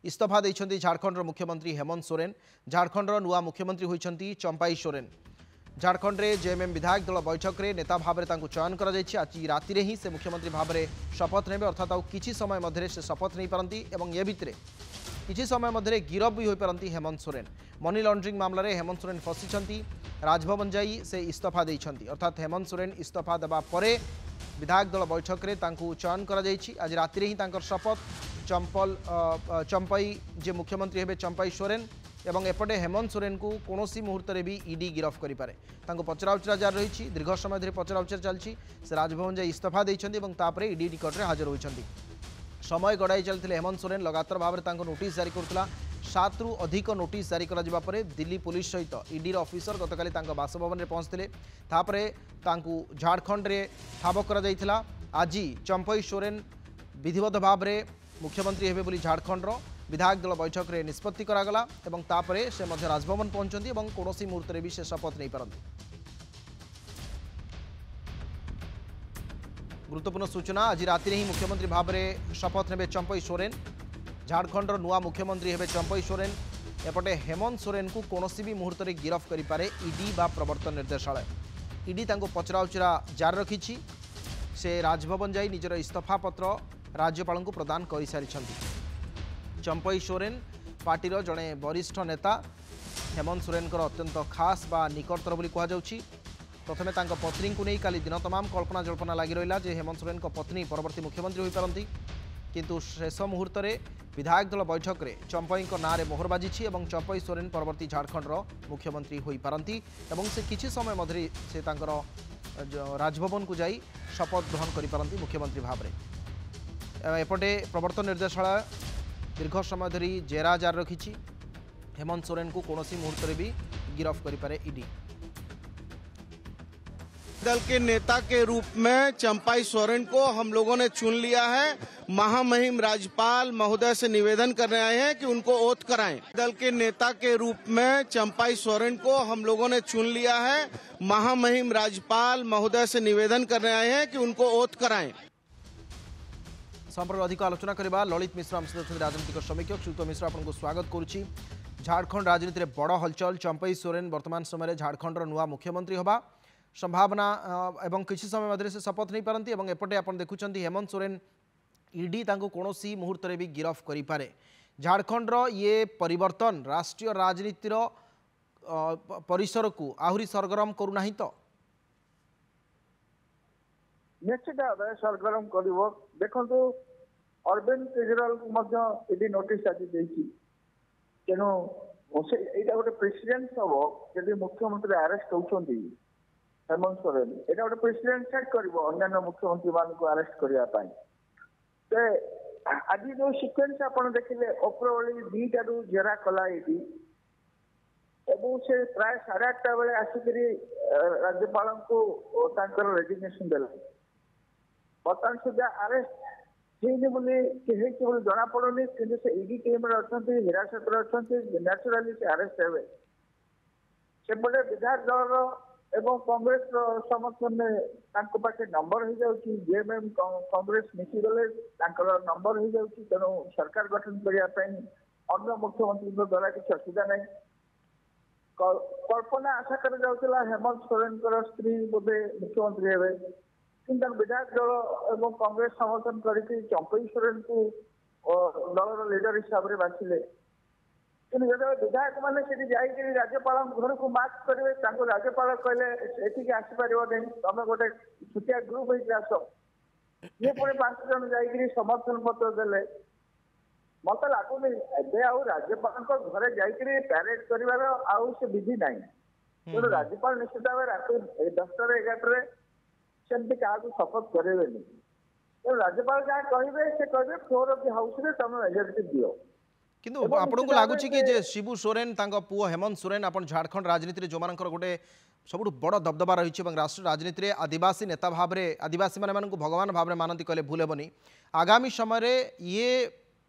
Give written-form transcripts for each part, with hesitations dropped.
इस्तीफा देइछन्ति झारखंडर मुख्यमंत्री हेमंत सोरेन। झारखंडर नुआ मुख्यमंत्री होइछन्ति चंपाई सोरेन। झारखंड रे जेएमएम विधायक दल बैठक रे नेता भाव में चयन कर आज राति ही से मुख्यमंत्री भाव में शपथ ने अर्थात किछि समय मध्य से शपथ नहीं पारती और ये भितर किछि समय मध्य गिरफ भी हो पारती हेमंत सोरेन। मनी लॉन्ड्रिंग मामला रे हेमंत सोरेन फसिछन्ति। राजभवन जाई से इस्तीफा देइछन्ति अर्थात हेमंत सोरेन इस्तीफा देबा परे विधायक दल बैठक रे चयन कर आज राति ही शपथ चंपाई जे मुख्यमंत्री हेबे चंपाई सोरेन एवं एपटे हेमंत सोरेन को कौनसी मुहूर्त भी ईडी गिरफ करें पचराउचरा जार रही दीर्घ समय धरी पचराउचरा चलती से राजभवन जाए इस्तीफा देते ईडी निकट में हाजर होती समय गड़ाई चलते हेमंत सोरेन लगातार भाव में नोटिस जारी करुला 7 रु अधिक नोटिस जारी कर दिल्ली पुलिस सहित ईडी ऑफिसर गतकाली बासभवन में पहुंचते झारखंड में ठाब कर आज चंपई सोरेन विधिवत भाव में मुख्यमंत्री हेबे बोली झारखंड विधायक दल बैठक में निष्पत्ति करागला एवं तापरे से मध्य राजभवन पहुंचती और कौन मुहूर्त भी से शपथ नहीं पारती। गुरुत्वपूर्ण सूचना आज राति ही मुख्यमंत्री भाव में शपथ ने चंपई सोरेन। झारखंडर नुआ मुख्यमंत्री हेबे चंपई सोरेन। एपटे हेमंत सोरेन को कौन भी मुहूर्त में गिरफ करें ईडी बा प्रवर्तन निर्देशालय। ईडी पचराउचरा जार रखी से राजभवन जाई निजर इस्तीफा पत्र राज्यपाल को प्रदान कर सारी। चंपई सोरेन पार्टीर जड़े वरिष्ठ नेता हेमंत सोरेन अत्यंत खास बा निकटतर बोली कहुच्छी। प्रथमे पत्नी को नहीं काली दिन तमाम कल्पना जल्पना लगी रहा जे हेमंत सोरेन पत्नी परवर्ती मुख्यमंत्री हो पारती किंतु शेष मुहूर्त में विधायक दल बैठक में चंपई ना रे मोहर बाजी चंपई सोरेन परवर्ती झारखंडर मुख्यमंत्री हो पारती से किछि समय मध्य से राजभवन को जाई शपथ ग्रहण कर पारती मुख्यमंत्री भाव में। एपटे प्रवर्तन निर्देशालय दीर्घ समय धरी जेरा जार रखी हेमंत सोरेन को कौन मुहूर्त भी गिरफ करें ईडी। दल के नेता के रूप में चंपाई सोरेन को हम लोगों ने चुन लिया है। महामहिम राज्यपाल महोदय से निवेदन करने आए हैं कि उनको ओथ कराएं। दल के नेता के रूप में चंपाई सोरेन को हम लोगों ने चुन लिया है। महामहिम राज्यपाल महोदय से निवेदन करने आए हैं कि उनको ओथ कराएं। संपर्क अधिक आलोचना करबा ललित मिश्र आम सहित राजनीतिक समीक्षक श्रीयुक्त मिश्र आपको स्वागत करुच्ची। झारखंड राजनीति में बड़ हलचल चंपई सोरेन वर्तमान समय झारखंडर नुआ मुख्यमंत्री होगा संभावना एवं किसी समय मध्य से शपथ नहीं पारती एपटे आप देखुं हेमंत सोरेन ईडी कौन मुहूर्त भी गिरफ करें। झारखंडर ये परिवर्तन राष्ट्रीय राजनीतिर परिसर को आहरी सरगरम करूना तो निश्चित भाव सरगरम कर देखो अरविंद केजरीवाल को ईडी नोटिस आज तेणु यहाँ गोटे प्रेसिडेंट हम जब मुख्यमंत्री अरेस्ट होती हेमंत सोरेन यहाँ गोटे प्रेसिडेंट सेट कर अन्य मुख्यमंत्री मान को अरेस्ट करने आज जो सिक्वेन्स आप देखिले उपरओली 2टारू जेरा कला ईडी से प्राय 8:30 बेले आसिक राज्यपाल को रेजिग्नेशन देला बर्तमान सुधा अरेस्ट जना पड़ुनी कि ईडी टीम अच्छा हिरासत न्याचुराली से अरेस्ट हे सेपटे विधायक दल एवं कांग्रेस समर्थन में पाखे नंबर हो जाऊँगी जेएमएम कांग्रेस मिशीगले नंबर हो जाऊँगी तेणु सरकार गठन करने अन्य मुख्यमंत्री द्वारा किसी असुविधा नहीं। कल्पना आशा कर हेमंत सोरेन स्त्री बोधे मुख्यमंत्री हे कि विधायक दल एवं कांग्रेस समर्थन करके चंपई सोरेन को दल लीडर हिसाब से बाछिले कि विधायक मैंने राज्यपाल घर को मार्च करेंगे राज्यपाल कहले आसपार नहीं तुम गोटे छुटिया ग्रुप आस ये पुणी 5 जन जा समर्थन पत्र देले मत लगुनि राज्यपाल घरे जारेड कर विधि ना तेणु राज्यपाल निश्चित भाव रात 10टा 11 सेमती क्या शपथ करेंगे तेणु राज्यपाल जहाँ कहे से कहे फ्लोर ऑफ द हाउस रे तुम मेजोरिटी दियो किंतु आपन को लागुची कि जे शिबू सोरेन पुओ हेमंत सोरेन अपन झारखंड राजनीति जो गोटे सब बड़ दबदबा रही राष्ट्रीय राजनीति में आदिवासी नेता भाव में आदिवासी मान भगवान भाव में मानती कहले भूल हेबनी आगामी समय ये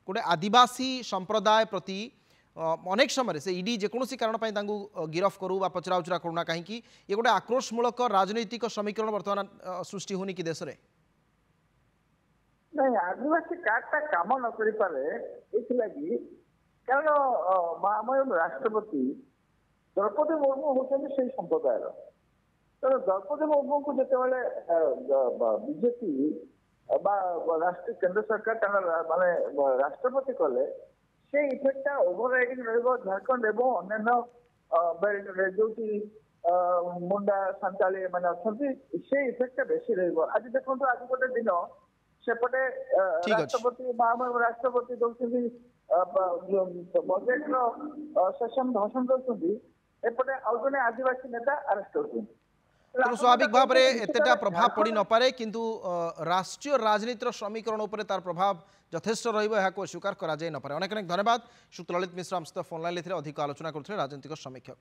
गोटे आदिवासी संप्रदाय प्रति अनेक समय से ईडी जेकोसी कारण गिरफ करू बा पचराउचरा करूना कहीं ये गोटे आक्रोशमूलक राजनैतिक समीकरण बर्तमान सृष्टि होनी कि देश में नहीं आदिवासी कार्डटा काम न कर पारे କାରଣ ମହାମହିମ ରାଷ୍ଟ୍ରପତି ଦ୍ରୌପଦୀ ମୁର୍ମୁ ହଉଛନ୍ତି ସେଇ ସମ୍ପ୍ରଦାୟର। ତେଣୁ ଦ୍ରୌପଦୀ ମୁର୍ମୁଙ୍କୁ ଯେତେବେଳେ ବିଜେପି ବା କେନ୍ଦ୍ର ସରକାର ତାଙ୍କର ମାନେ ରାଷ୍ଟ୍ରପତି କଲେ ସେଇ ଇଫେକ୍ଟଟା ଓଭର ରାଇଡିଂ ରହିବ ଝାଡଖଣ୍ଡ ଏବଂ ଅନ୍ୟାନ୍ୟ ବେଲ୍ଟରେ ଯୋଉଠି ମୁଣ୍ଡା ସାନ୍ତାଳୀ ଏମାନେ ଅଛନ୍ତି ସେଇ ଇଫେକ୍ଟଟା ବେଶୀ ରହିବ। ଆଜି ଦେଖନ୍ତୁ ଆଜି ଗୋଟେ ଦିନ ସେପଟେ ଠିକ ଅଛି। ରାଷ୍ଟ୍ରପତି ମହାମହିମ ରାଷ୍ଟ୍ରପତି ଦଉଛନ୍ତି ବଜେଟର ସେସନ ଭାଷଣ ଦଉଛନ୍ତି, ଏପଟେ ଆଉ ଜଣେ ଆଦିବାସୀ ନେତା ଆରେଷ୍ଟ ହଉଛନ୍ତି। ତେଣୁ ସ୍ୱାଭାविक भाव में एतेटा प्रभाव पड़ न पारे किंतु राष्ट्रीय राजनीतिर समीकरण उपर तार प्रभाव यथेष्ट रहा स्वीकार करा जाय न पारे। अनेक अनेक धन्यवाद। श्री ललित मिश्र आम सहित फोन लाइन अधिक आलोचना करते राजनीतिक समीक्षक।